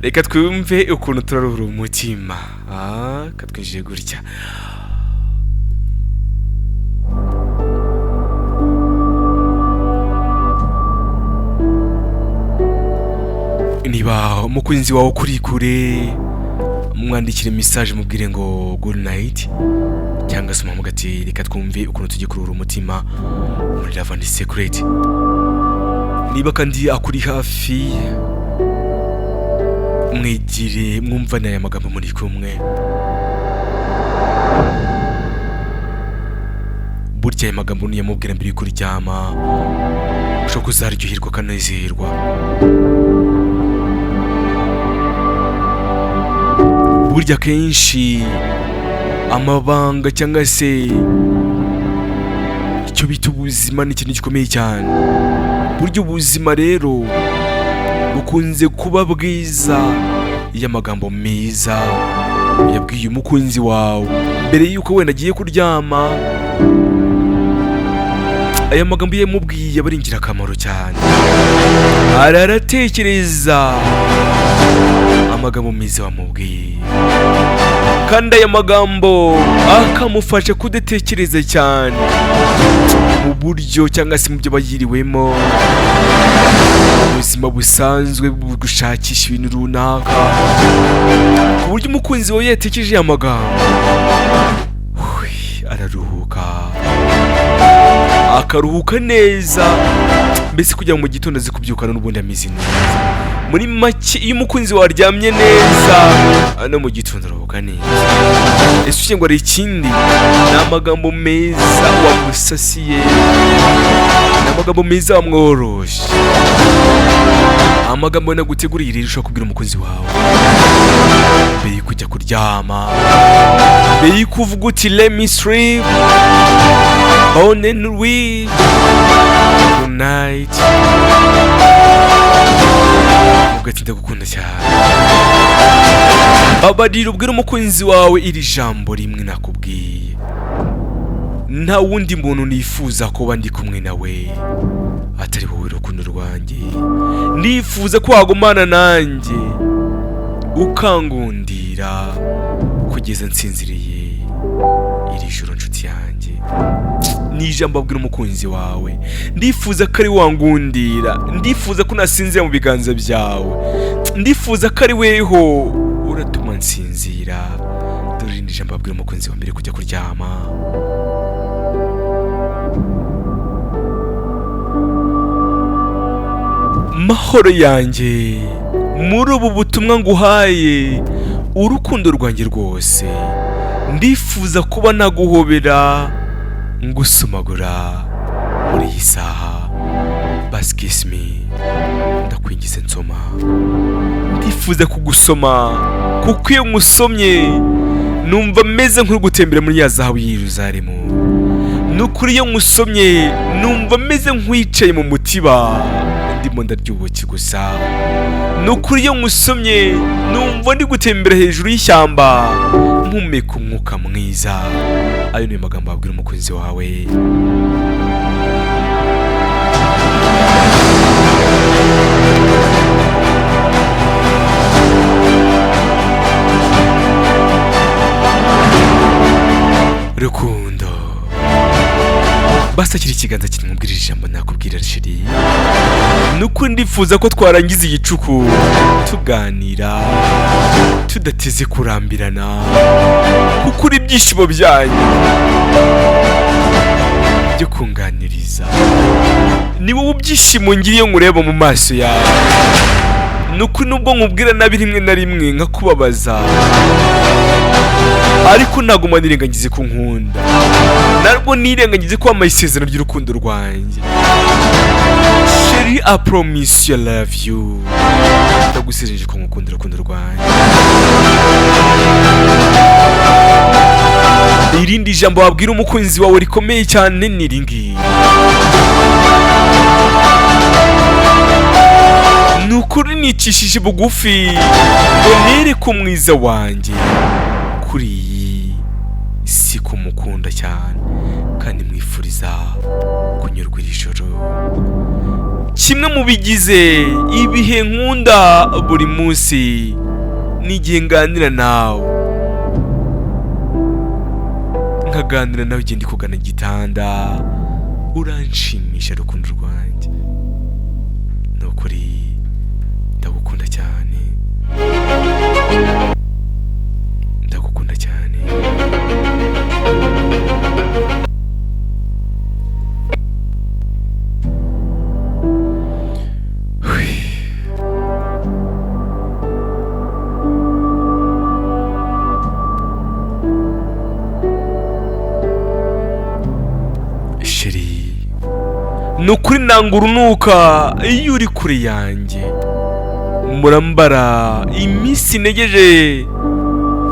reka twumve ukuntu turaruhura umutima. Katwinjije gutya. Niba umukunzi wawe kuri kure, mwandikire message mubwire ngo good night, cyangwa se mugati reka twumve ukuntu tugiye kuruhura umutima muri Love and Secret. Niba kandi akuri hafi, mwegire mwumva n'aya magambo muri kumwe. Burya aya magambo niyo mubwira mbere kuryama, ushobora kuzaryoherwa kanezerwa. Burya kenshi amabanga cyangwa se icyo bita ubuzima ni ikintu gikomeye cyane. Burya ubuzima rero bukunze kuba bwiza iyo amagambo meza yabwiye umukunzi wawe mbere yuko wenda agiye kuryama. Aya magambo yamubwiye aba ari ingirakamaro cyane. Aratekereza amagambo meza wamubwiye, kandi aya magambo akamufasha kudatekereza cyane mu buryo cyangwa se mu byo bayiriwemo ubuzima busanzwe bwo gushakisha ibintu runaka, ku buryo umukunzi wawe yatekereje aya magambo araruhuka, akaruhuka neza, mbese kugira ngo mu gitondo aze kubyukana n'ubundi ameze neza. Muri make iyo umukunzi waryamye neza no mu gitondo aruhuka neza. Ese ushye ngo ari ikindi, ni amagambo meza wamusasiye, ni amagambo meza wamworoshe, amagambo naguteguriye rero ushobora kubwira umukunzi wawe mbere yo kujya kuryama, mbere yo kuvuga uti let me sleep on and we good night, ugatinda gukunda cyane. Babarira ubwira umukunzi wawe iri jambo rimwe nakubwiye: nta wundi muntu nifuza kuba ndi kumwe nawe atari wowe rukundo rwanjye. Nifuza ko wagumana nanjye ukangundira kugeza nsinziriye iri joro nshuti yanjye. Ni ijambo abwira umukunzi wawe. Ndifuza ko ari wangundira, ndifuza ko nasinzira mu biganza byawe, ndifuza ko ari weho uratuma nsinzira. Dore irindi jambo abwira umukunzi wawe mbere kujya kuryama: mahoro yanjye, muri ubu butumwa nguhaye urukundo rwanjye rwose, ndifuza kuba naguhobera ngusumagura muri iyi saha. Basi kiss me, ndakwingize nsoma. Ndifuza kugusoma kuko iyo nkusomye numva meze nk'uri gutembera muri ya zahabu y'i Yerusalemu. Nukuri iyo nkusomye numva meze nk'uwicaye mu mutiba ndimo ndaryubuki gusa. Nukuri iyo nkusomye numva ndi gutembera hejuru y'ishyamba mpumeka umwuka mwiza. Ayo ni magambo abwira umukunzi wawe. Rukundo, basta kiri ikiganza kimubwira ijambo nakubwira shiri. Nuko ndifuza ko twarangiza igicuku tuganira tudateze kurambirana, kuko uri ibyishimo byanyu byo kunganiriza. Ni wowe ibyishimo ngiriye nkureba mu maso yawe. Nuko nubwo nkubwira nabi rimwe na rimwe nkakubabaza, ariko naguma nirengagize ko nkunda, narwo nirengagize ko wamaye isezerano ry'urukundo rwanjye. Sheri, I promise you I love you. Ndagusezeje ko ngukunda urukundo rwanjye. Irindi jambo wabwira umukunzi wawe rikomeye cyane ni ringi: nukuri nicishije bugufi ngo nereke umwiza wanjye kuri iyi si kumukunda cyane kandi mwifuriza kunyurwa iri joro. Kimwe mu bigize ibihe nkunda buri munsi n'igihe nganira nawe, nkaganira nawe igihe ndi kugana igitanda. Uranshimisha rukundo rwanjye, ni ukuri ndagukunda cyane, ndagukunda cyane. Ni ukuri nanga urunuka iyo uri kure yanjye, murambara iminsi ntegereje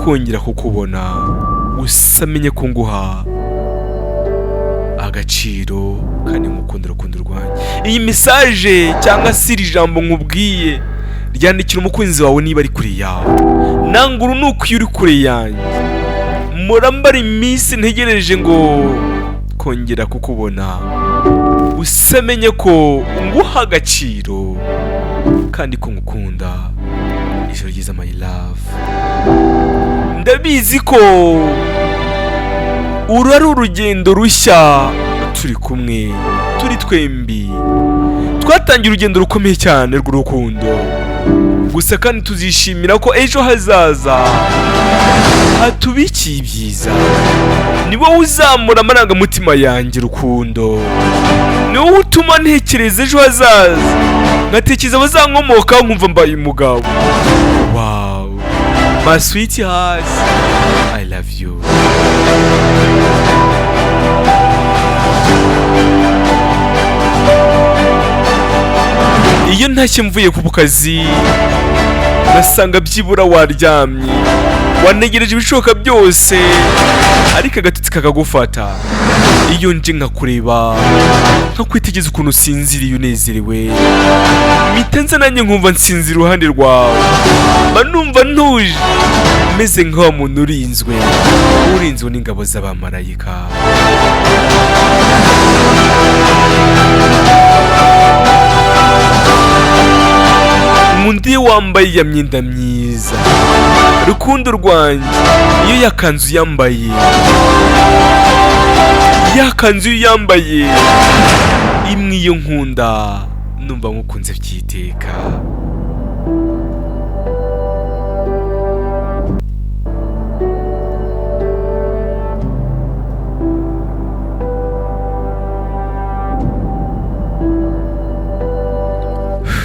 kongera kukubona. Usamenye ko nguha agaciro kandi ngukunda urukundo rwanjye. Iyi mesaje cyangwa se iri jambo nkubwiye ryandikira umukunzi wawe niba ari kure yawe. Nanga urunuka iyo uri kure yanjye, murambara iminsi ntegereje ngo kongera kukubona. Usamenye ko nguha agaciro kandi ko ngukunda. Ijoro ryiza my love. Ndabizi ko uru ari urugendo rushya turi kumwe, turi twembi. Twatangiye urugendo rukomeye cyane rw'urukundo, gusa kandi tuzishimira ko ejo hazaza hatubikiye ibyiza. Ni wowe uzamura amarangamutima yanjye rukundo, ni wowe utuma ntekereza ejo hazaza, ngatekereza abazankomokaho nkumva mbaye umugabo. Wow, my sweet heart, I love you. Iyo ntashye mvuye ku kazi nasanga byibura waryamye, wanegereje ibishoboka byose, ariko agatutsi kakagufata. Iyo nje nkakureba, nkakwitegereza ukuntu usinziriye unezerewe, mitenze nanjye nkumva nsinzira iruhande rwawe. Mba numva ntuje, meze nk'aho muntu urinzwe n'ingabo z'abamarayika. Mundi wambaye ya myenda myiza rukundo rwanjye, iyo yakanzu yambaye, imwe iyo nkunda numva nkukunze byiteka.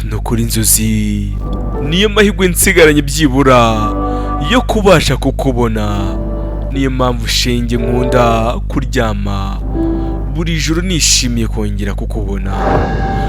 Nukuri inzozi niyo mahirwe nsigaranye byibura yo kubasha kukubona. Niyo mpamvu shenge nkunda kuryama buri joro nishimiye kongera kukubona.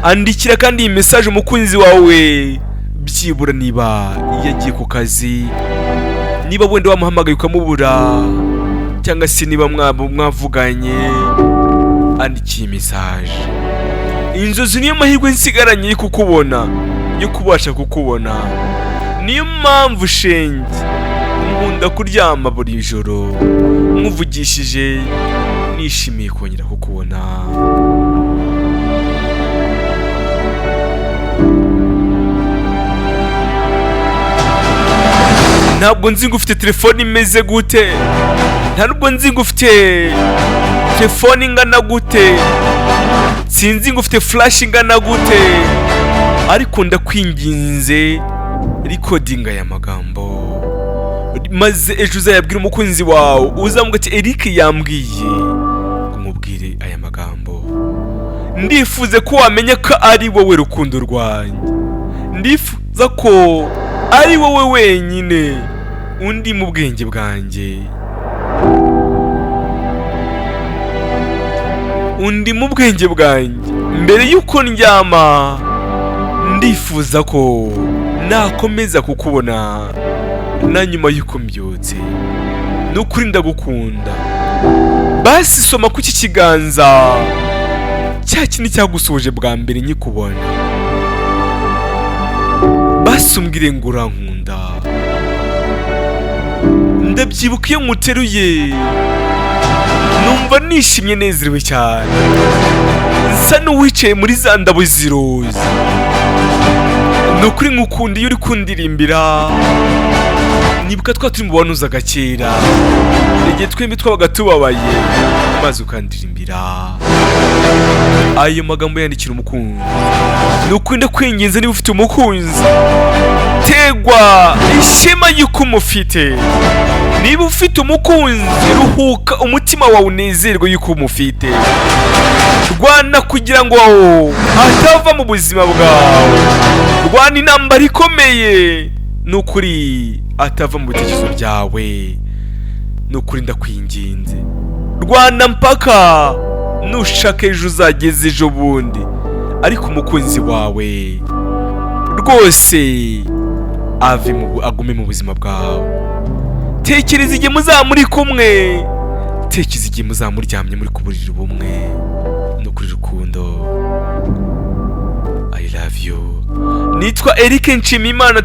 Andikira kandi iyi message umukunzi wawe byibura niba yagiye ku kazi, niba wenda wamuhamagaye ukamubura, cyangwa se niba mwavuganye, andikiye message. Inzozi niyo mahirwe nsigaranye yo kukubona, yo kubasha kukubona. Niyo mpamvu shenge nkunda kuryama buri joro nkuvugishije, nishimiye kongera kukubona. Ntabwo nzi ngo ufite telefone imeze gute, ntabwo nzi ngo ufite telefone ingana gute, sinzi ngo ufite flash ingana gute, ariko ndakwinginze recordinga aya magambo, maze ejo uzayabwira umukunzi wawe. Uzamuga ati Eric yambwiye kumubwire aya magambo. Ndifuze ko wamenya ko ari wowe rukundo rwanjye, ndifuza ko ari wowe wenyine undi mu bwenge bwanjye, undi mu bwenge bwanjye. Mbere yuko ndyama ndifuza ko nakomeza kukubona na nyuma yuko mbyutse. Nukuri ndagukunda. Basi soma ku iki kiganza cya kindi cyagusoje bwa mbere nyikubona, basi umbwire ngo urankunda. ndabyibuka iyo muteruye numva nishimye nezerewe cyane, nsa n'uwicaye muri za ndabo ziroza. Ni ukuri nkukunda iyo uri kundirimbira. Nibuka turi mu banuzaga kera, igihe twembi twabaga tubabaye maze ukandirimbira ayo magambo yandikira umukunzi. Ni ukuri ndakwinginze, niba ufite umukunzi tegwa ishema y'uko umufite. Niba ufite umukunzi ruhuka, umutima wawe unezerwe y'uko umufite. Rwana kugira ngo atava mu buzima bwawe. Rwana intambara ikomeye, ni ukuri atava mu bitekerezo byawe. Ni ukuri ndakwinginze, rwana mpaka nushaka ejo uzageze ejo bundi, ariko umukunzi wawe rwose agume mu buzima bwawe. Tekereza igihe muzaba muri kumwe, tekereza igihe muzaba muryamye muri ku buriri bumwe. No kuri rukundo, I love you. Nitwa Eric Nshimiyimana.